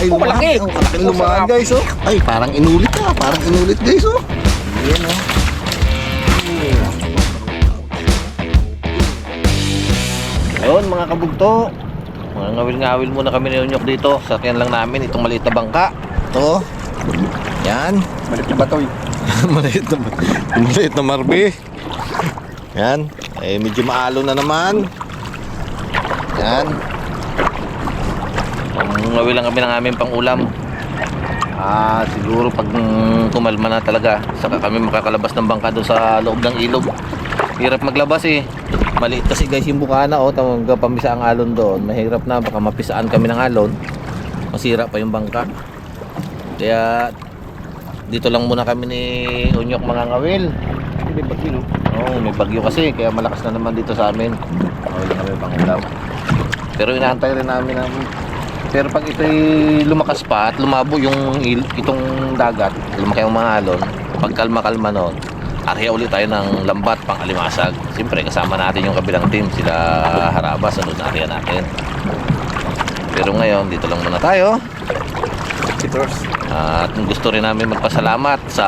Ay, malaki. Ang kalaki lumaan guys oh. Ay, parang inulit ah. Parang inulit guys oh. Ayan oh. Ayun mga kabugto. Mga ngawil-ngawil muna kami ni Unyok dito. Sakyan lang namin itong maliit na bangka. Ito. Yan. Maliit na batoy. Maliit na marbi. Yan. Eh, medyo maalo na naman. Yan. Ngawil lang kami ng aming pangulam. Siguro pag kumalma na talaga, saka kami makakalabas ng bangka doon sa loob ng ilog. Hirap maglabas eh. Maliit kasi guys yung bukana oh, tawag pamisa ang alon doon. Mahirap na, baka mapisaan kami ng alon. Masira pa yung bangka. Kaya dito lang muna kami ni Unyok mga ngawil. Hindi bagyo no? Oo, may bagyo kasi kaya malakas na naman dito sa amin. Wala kami pangulam. Pero inaantay rin namin ng... Pero pag ito'y lumakas pa at lumabo yung itong dagat, lumaki yung mga alon, pag kalma-kalma nun, ariya ulit tayo ng lambat pang alimasag. Siyempre kasama natin yung kabilang team, sila Harabas, sunod na ariya natin. Pero ngayon, dito lang muna tayo. At gusto rin namin magpasalamat sa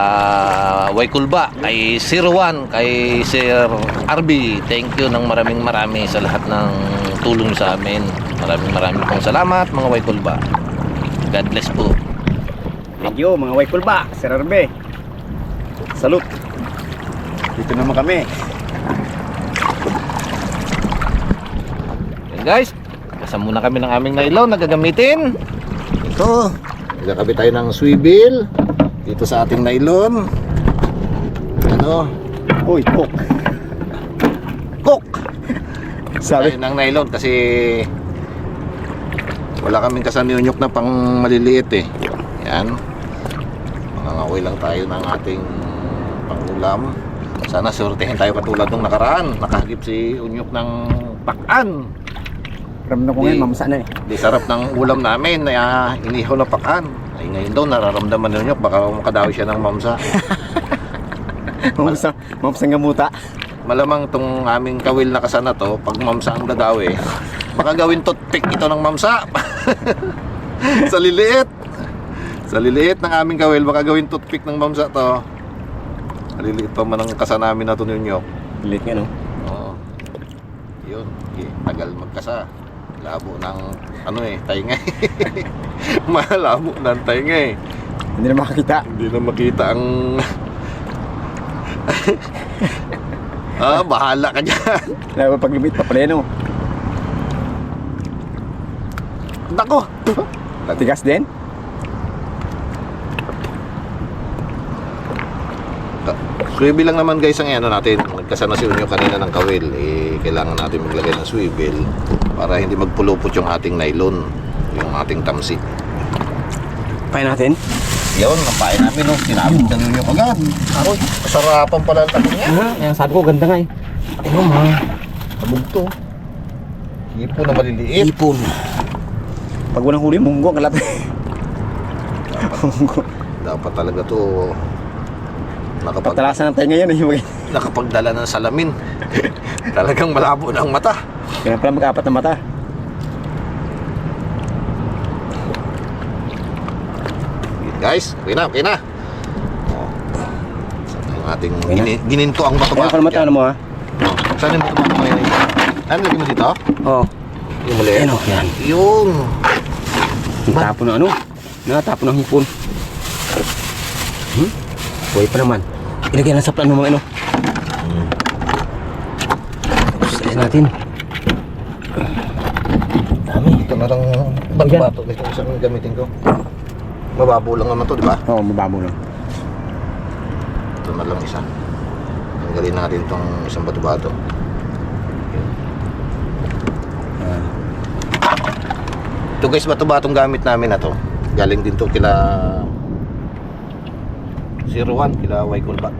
Waykulba, kay Sir Juan, kay Sir RB. Thank you ng maraming sa lahat ng tulong sa amin. Maraming pong salamat mga Waykulba. God bless po. Thank you mga Waykulba, Sir Arbe. Salute. Dito naman kami. Yan guys, kasama muna kami ng aming nylon na gagamitin. Ito, nagkakabit tayo ng swivel dito sa ating nylon. Ano? Uy, cook. Cook! Sabi Tayo ng nylon kasi wala kaming kasaniunyok na pang maliliit eh. Yan. Mangangawi lang tayo ng ating pangulam. Sana sortehin tayo katulad nung nakaraan. Nakahagip si Unyok ng pakan. ramdam ko ngayon, mamasa na eh. Di sarap ng ulam namin na inihaw na pakan. Ay ngayon daw nararamdaman ni Unyok baka makadawi siya ng mamsa. Mamsa nga muta. Malamang tong aming kawil na kasana to, pag mamsa ang dadawi, baka gawin toothpick ito ng mamsa. Sa liliit. Sa liliit ng aming kawil, baka gawin toothpick ng mamsa to. Maliliit pa man ang kasana namin na to ni Unyok. Liit nga no? Oo. Yun. Tagal magkasa. Labo ng ano eh, tainga. Malabo ng tainga eh. Hindi na makakita. Hindi na makita ang... bahala ka dyan. Lalo pag lumit pa pala no? Nako. Tigas din? Swivel lang naman guys ang ano natin. Nagkasana si Unyo kanina ng kawil. Kailangan natin maglagay ng swivel para hindi magpulupot yung ating nylon, yung ating tamsi. Pain natin? Yun, napain namin no. Sinabit na Unyo agad. Aroy, kasarapan pala ang tabi niya. Yung sabi ko ganda nga eh. Ano ma? Kabog to. Ipon na maliliit. Ipon. Pag walang huli, munggo ang kalapit. Dapat talaga to Patalasan ng tayo ngayon eh. nakapagdala ng salamin. Talagang malabo na ang mata. Kaya pala mag-apat na mata. Guys, okay na. Oh. Yung ating Okay na. gininto ang bato Kaya ba? pala mata ano mo ha? Oh. Saan yung bato ba? Ano lagi mo dito? Oo. Yung muli. Ayan o, yan. Yung Yung tapo ng ano? Nakatapo ng hipon. Buhay pa naman. Ilagay lang sa plano mga ano. Sa'yo natin. Dami. ito na lang bato dito isang gamitin ko. Mababo lang naman to, di ba? Oo, mababo lang. Ito na lang isa. Tanggalin natin tong isang bato-bato. Ito guys, bato-batong gamit namin na to. Galing din to kila 01, kila Waykulba.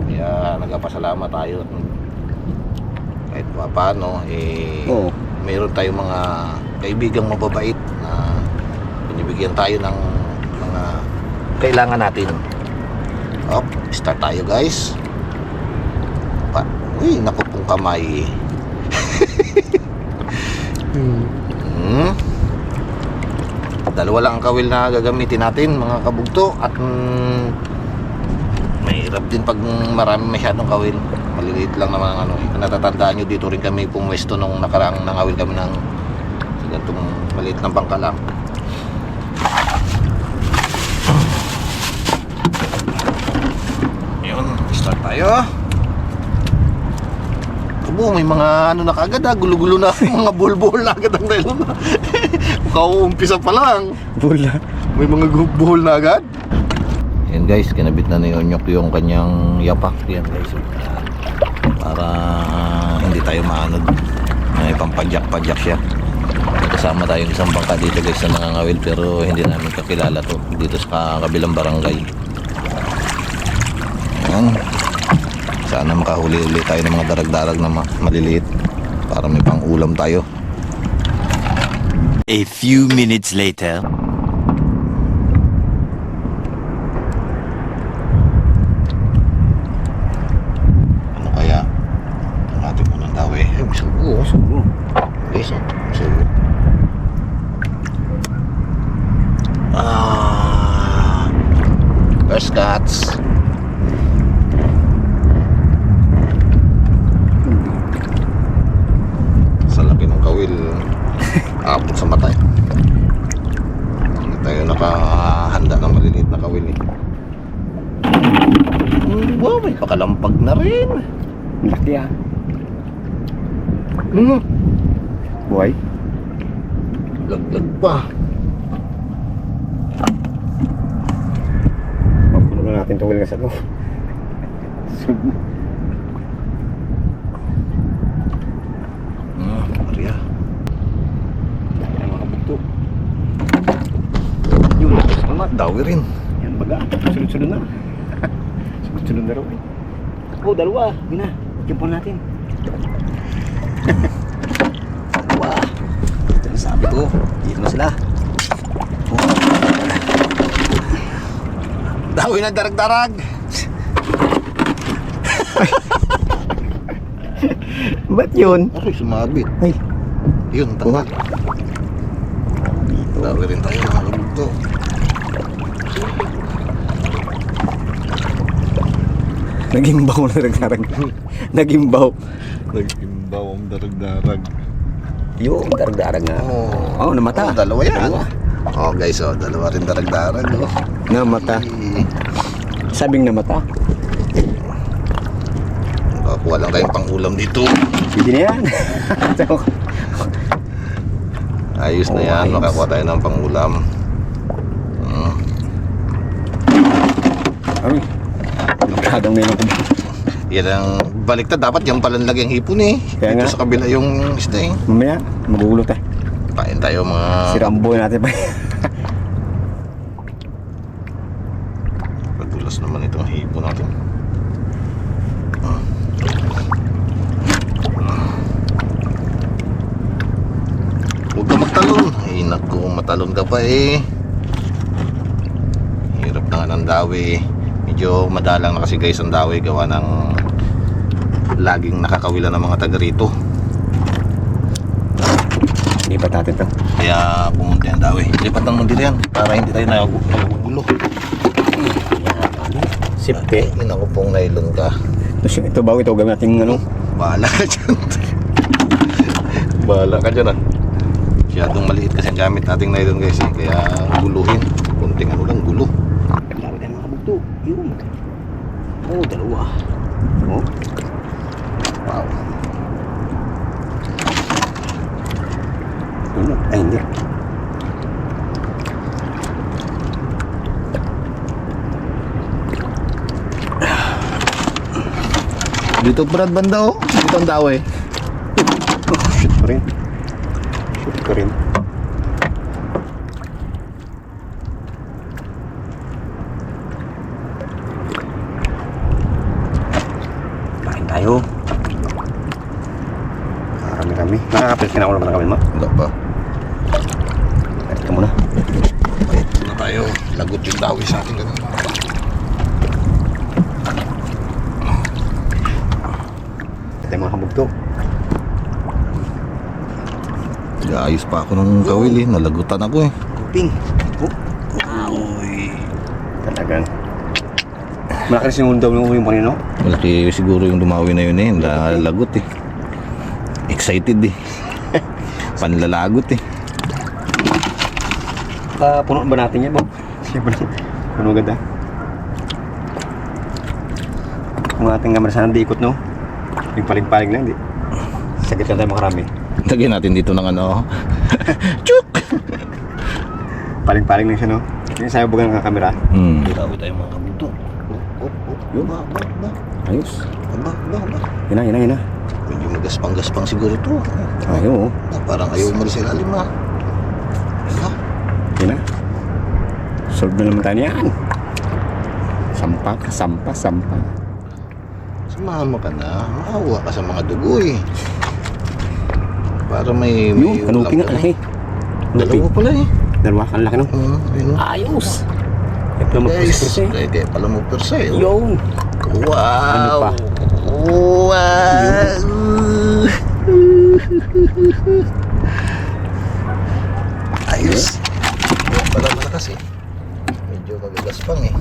Kaya nagpapasalamat tayo kahit paano Oo. mayroon tayong mga kaibigang mababait na binibigyan tayo ng mga kailangan natin. Start tayo guys. Uy, naku pong kamay. Dalawa lang ang kawil na gagamitin natin mga kabugto. At mahirap din pag marami masyadong kawil. Maliliit lang naman ang ano. Natatandaan nyo, dito rin kami pumwesto nung nakaraang nangawil kami ng ganitong maliit ng bangka lang. Yun, start tayo. Abo, may mga ano na kagad ha, gulo-gulo na, mga buhol-buhol na agad ang nylon na. Kauumpisa pa lang. Bula. May mga buhol na agad. Yan guys, kinabit na ni Onyok yung kanyang yapak. Yan guys. Para hindi tayo maanod. May pampadyak-padyak siya. May kasama tayong isang bangka dito guys na nangangawil, pero hindi namin kakilala to. Dito sa kabilang barangay. Yan. Sana makahuli-uli tayo ng mga darag-darag na maliliit para may pang ulam tayo. A few minutes later. Ano kaya ang ating unang dawi? Ay, may sugo. Sugo. Guys, sugo. First cuts. Sa laki ng kawil, apot sa mata. Hindi tayo nakahanda ng maliliit na kawil eh. Wow, may pakalampag na rin. Laki ah. Hmm, Buhay. laglag pa. Mapuno na natin tawil nga sa loob. Subo. Maria. Ay, mga kabugto. Yun, salamat. Dawi rin. Yan baga, sunod-sunod na. Sunod-sunod na raw eh. Oh, dalawa. Yun na, timpon natin. Dalawa. Ito na sabi ko. Dito na sila. Dawi na darag-darag. Ba't yun? Ay, sumabit. Ay, Yun, tanga. Dawi rin tayo mga kabugto. nagimbaw na darag-darag. Nagimbaw. Nag-imbaw ang darag-darag. Yun, darag-darag nga. Oh, namata. Oh, dalawa yan. Dalawa. Oh guys, oh, dalawa rin darag-darag. Oh. Namata. Sabing namata. Kuha lang tayong pang-ulam dito. Pwede na yan. Ayos na yan, ayos. makakuha tayo ng pang-ulam. Ay, nagkadang na yun ako. Yan ang baliktad, dapat yan pala lagi ang hipon eh. Kaya Dito nga. sa kabila yung isda eh. Mamaya, magugulo tayo. Pain tayo mga... Si Rambo natin pa. Madulas naman itong hipon natin. Huwag ka magtalon. Ay naku, matalon ka pa eh. Hirap na nga ng dawi. Medyo madalang na kasi guys ang dawi gawa ng laging nakakawilan ng mga taga rito. Lipat natin to. Kaya pumunta yung dawi. Lipat ng mundir yan para hindi tayo nagugulo. Sipte. Ina ko pong nylon ka. Ito bago ito gawin natin ano. Bahala ka dyan. Bahala ka dyan ah. Masyadong maliit kasi ang gamit nating nylon guys eh. Kaya guluhin. Kunting ano lang gulo. Dami tayo mga kabugto. Yun. Oh, dalawa. Oh. Wow. Ano? Ay, hindi. Dito Brad banda oh. Dito ang dawi. Shoot ko rin. Shoot ko rin. Kain tayo. Marami-rami. Nakakapil ka na ulam na kami mo? Wala pa. Ito muna. Ito na tayo. Lagot yung dawi sa atin ganun. Ito yung mga kabugto. Ayos pa ako ng kawil eh. Nalagutan ako eh. Ping. Uy. Talagang. Malakas yung daw yung panino. Malaki siguro yung dumawi na yun eh. Nalagot eh. Excited eh. Panlalagot eh. Puno ba natin yan, Bob? Puno ganda. Kung ating kamera sana di ikot, no? Yung paling-paling lang, di. Sagit lang tayo makarami. Lagyan natin dito ng ano. Chuk! Paling-paling lang siya, no? Yung sabi bugang ng kamera. Grabe tayo mga kabunto. Yun. Ayos. Ba. Yun na. Medyo magaspang-gaspang siguro ito. Ayaw, oh. Parang ayaw umalis sa ilalim ah. Yun na. Solve na naman tayo niyan. Sampa. Sumama ka na. Maawa ka sa mga dugoy. Para may Yun, kanuping nga, laki. Dalawa pala eh. Dalawa, ang laki, no? Ayun. Ayos. Ito mo Guys, perse. kaya pala mo perse. Yun. Wow. Ano pa? Wow. Ayos. Yan pala malakas eh. Medyo magagaspang eh.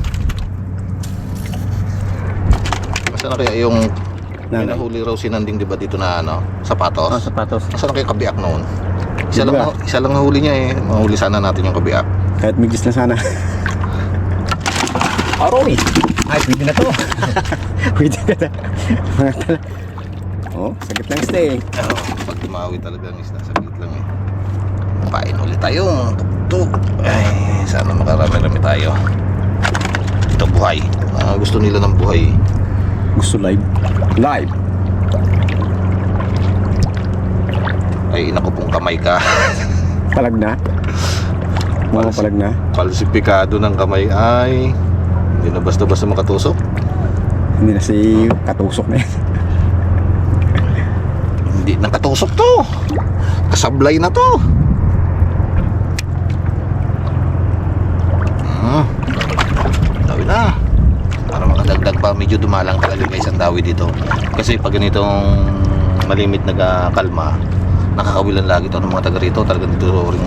Basta na kaya yung may nahuli raw si Nanding, di ba, dito na ano, sapatos? Sapatos. Nasaan na kaya kabiak noon? Diba? Isa lang nahuli niya eh. Mahuli sana natin yung kabiak. Kahit migis na sana. Aroy! Ay, pwede na to. Pwede na to. Mga tala. Oh, sagit lang stay. Pag tumawi talaga ang isda, saglit lang eh. Pain ulit tayo mga tugtog. Ay, sana makarami-rami tayo. Ito buhay. Gusto nila ng buhay. Gusto live? Live! Ay, naku pong kamay ka. Palag na? Mga palag na? Falsipikado ng kamay ay hindi na basta-basta makatusok. Hindi na si katusok na yan. Hindi na katusok to. Kasablay na to. Dawi na. Para makadagdag pa, medyo dumalang talaga guys ang dawi dito. Kasi pag ganitong malimit nagkalma, nakakawilan lagi to ng mga taga rito. Talagang dito rin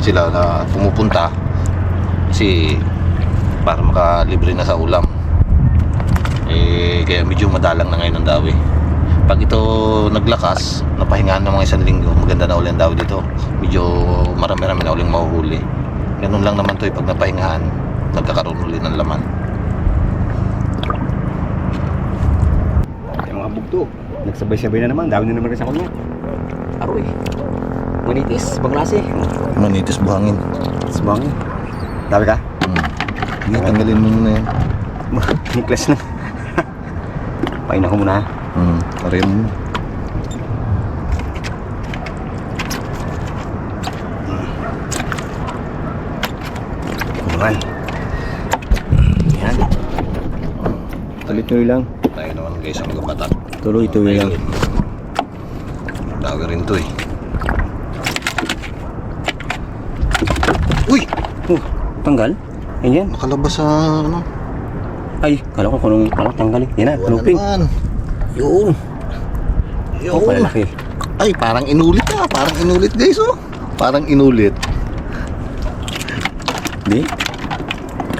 sila na pumupunta. Kasi para makalibre na sa ulam. Kaya medyo madalang na ngayon ang dawi. Pag ito naglakas, napahingahan ng mga isang linggo, maganda na uli ang dawi dito. Medyo marami-rami na uling mahuhuli. Ganun lang naman to pag napahingahan, nagkakaroon uli ng laman. Yung mga bugtog. Nagsabay-sabay na naman. Dami na naman kasi ako niya. Aroy. Manitis. Banglase. Manitis buhangin. Sumangin. Dami ka? Hindi, tanggalin mo muna yan. Niklas na. Pain ako muna. Pareho mo. Naman. Yan. Tuloy-tuloy lang. Tayo naman guys ang magapatak. Tuloy-tuloy lang. Dawi rin to eh. Uy! Tanggal? Ayan. Nakalabas sa ano? Ay, kala ko kung tanggal eh. Yan na, kanuping. naman. Yun. Oh, Yun. palaki. Ay, parang inulit ah. Parang inulit guys oh. Parang inulit. Di?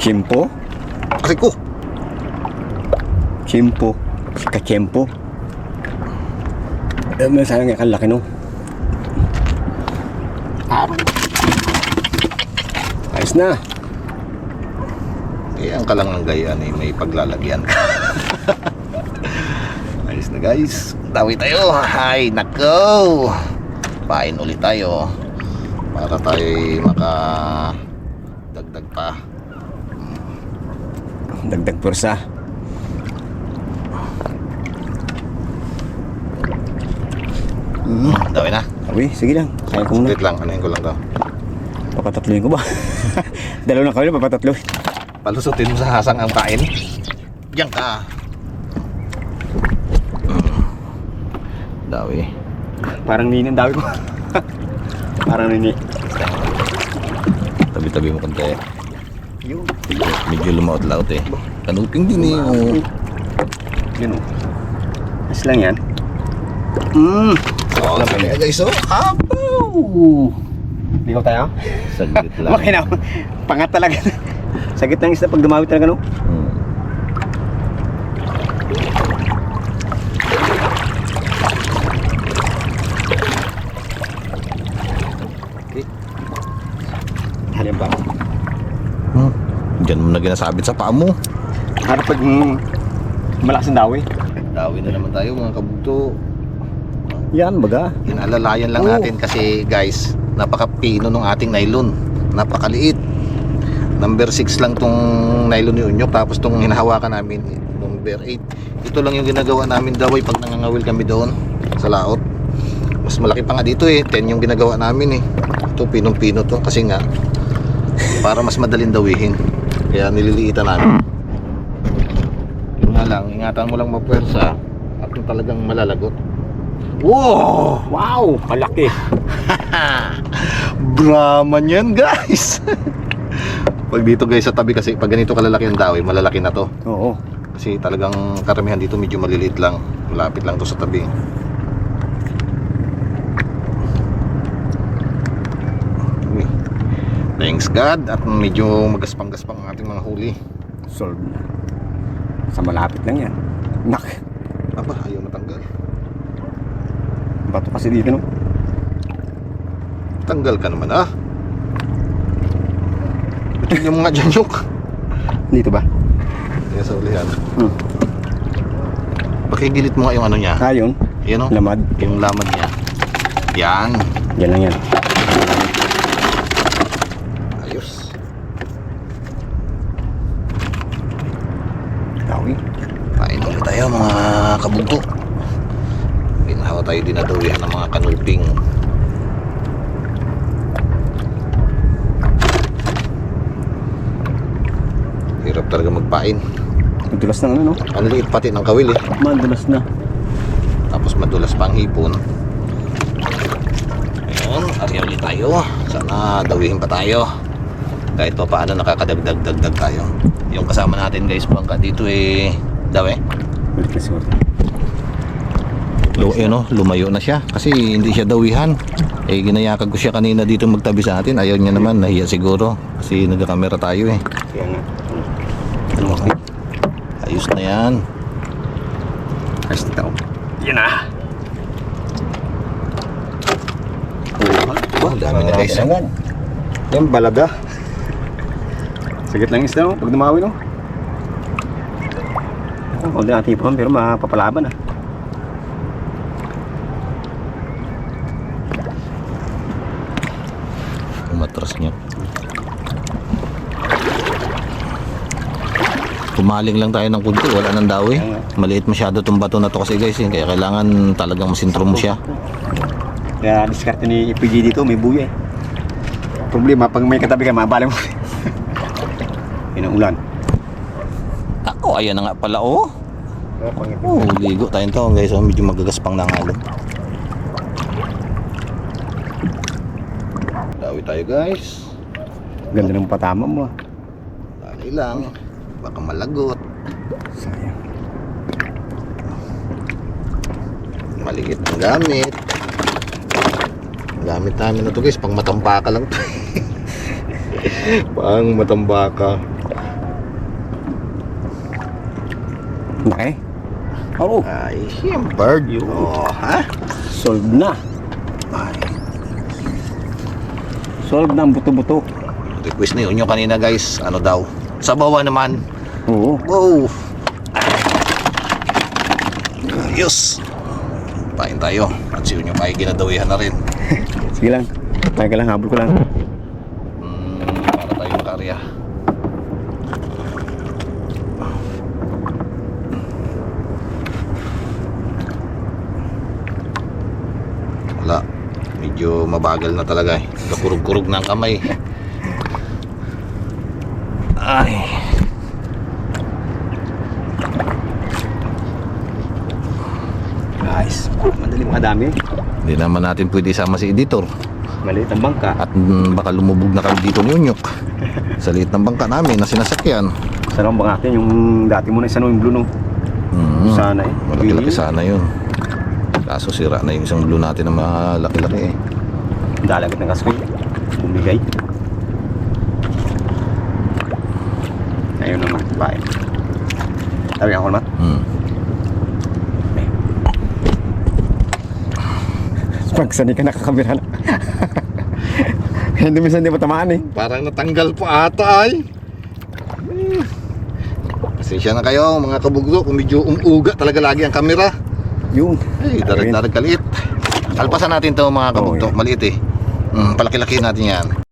Chimpo? Kasi ko. Chimpo. Kachempo. May sana nga kalaki no. Ayos na. Kaya ang kalang ng gayaan eh, may paglalagyan ka. Ayos na guys. Dawi tayo. Ay, nako. Pain ulit tayo. Para tayo makadagdag pa. Dagdag pursa. Dawi na. Sabi, sige lang. Kaya ko muna. Wait lang, anuhin ko lang to. Papatatluin ko ba? Dalaw na kami, papatatluin. Palusutin mo sa hasang ang kain. Diyan ka. Dawi. Parang nini ang dawi ko. Parang nini. Tabi-tabi mo konti. Yun. Medyo lumaot-laot eh. Kanuping din eh. Oh. Yun o. Mas lang yan. Oh, kaya guys, oh. Apo! Ligaw tayo? Saglit lang. Okay na. Pangat talaga. Sagit ng isda pag dumawi talaga, no? Hmm. Okay. Halin ba? Diyan mo na ginasabit sa paa mo. Harap pag malakas ang dawi. Dawi na naman tayo mga kabugto. Yan, baga. Inalalayan lang Oo. natin kasi guys, napakapino nung ating nylon. Napakaliit. Number 6 lang tong nylon ni Unyok, tapos tong hinahawakan namin number 8. Ito lang yung ginagawa namin daway pag nangangawil kami doon sa laot. Mas malaki pa nga dito eh, 10 yung ginagawa namin eh. Ito pinong-pino to kasi nga para mas madaling dawihin. Kaya nililiitan namin. Yun nga lang, ingatan mo lang mapuwersa at yung talagang malalagot. Wow! Wow! Malaki. Brahman yan guys. Pag dito guys sa tabi kasi pag ganito kalalaki ang dawi, malalaki na to. Oo. Kasi talagang karamihan dito medyo maliliit lang. Malapit lang to sa tabi. Uy. Thanks God at medyo magaspang-gaspang ang ating mga huli. Solve na. Sa malapit lang yan. Nak. Aba, ayaw matanggal. Bato kasi dito, no? Tanggal ka naman ah. Ito yung mga janyok. Dito ba? Kaya sa ulihan. Hmm. Pakigilit mo nga yung ano niya. Ayun. Yan o. Lamad. Yung lamad niya. Yan. Yan lang yan. Ayos. Dawi. Kain ulit tayo mga kabugto. Ginawa tayo dinadawihan ng mga kanulping. Hirap talaga magpain. Madulas ng ano, no? Ang liit pati ng kawil eh. Madulas na. Tapos madulas pa ang hipon. Ayun, ariya ulit tayo. Sana dawihin pa tayo. Kahit pa paano nakakadagdag tayo. Yung kasama natin guys, bangka dito eh daw eh. Balik na siguro. Lumayo na siya kasi hindi siya dawihan. Eh ginayakag ko siya kanina dito magtabi sa atin. Ayaw niya naman, nahiya siguro. Kasi nagkakamera tayo eh. Kaya nga. Okay. Ayos na yan. Ayos na tao. Yan na. Oh, dami na guys. Yan, balaga. Sagit lang isda, no? Pag dumawi, no? Huwag na natin ipon, pero mapapalaban, ah. Umatras niya. Pumaling lang tayo ng kunti, wala nang dawi. Maliit masyado itong bato na to kasi guys, eh. Kaya kailangan talagang masintro mo siya. Kaya diskarte ni IPG dito, may buya eh. Problema, pag may katabi ka, mabalang mo. Yun ang ulan. Ako, ayan na nga pala oh. Oh, ligo tayo to guys, oh. Medyo magagaspang na nga lang. Dawi tayo guys. Ganda ng patama mo, ah. Dali lang. Baka malagot. Sayang. Maliit ang gamit. Gamit namin na to guys, pang matambaka lang to. Pang matambaka. Laki. Oo. Ay, siyempre. Oh, ha? Solve na. Ay, Solve na ang buto-buto. request na yun yung kanina guys. Ano daw? Sa bawah naman. Oo. Wow! Ayos! Pain tayo. At si Unyo ay ginadawihan na rin. Sige lang. Tayo ka lang, habol ko lang. Para tayo makarya. Wala. Medyo mabagal na talaga eh. Kakurug-kurug na ang kamay. Ay. Guys, madali makadami. Hindi naman natin pwede sama si editor. Maliit ang bangka. At baka lumubog na kami dito ni Unyok. Sa liit ng bangka namin na sinasakyan. Sarang bangatin yung dati mo na isa no, yung blue no. Sana eh. Malaki-laki sana yun. Kaso sira na yung isang blue natin na malaki-laki eh. Dalagat ng kaskoy. Bumigay. Ayun naman, bahay. Sabi ako naman. Pagsani ka nakakamera na. Hindi minsan di matamaan eh. Parang natanggal po ata ay. Pasensya na kayo mga kabugdo kung medyo umuuga talaga lagi ang kamera. Yun. Ay, darag-darag kaliit. Alpasan natin to mga kabugdo, Oo, maliit eh. Palaki-laki natin yan.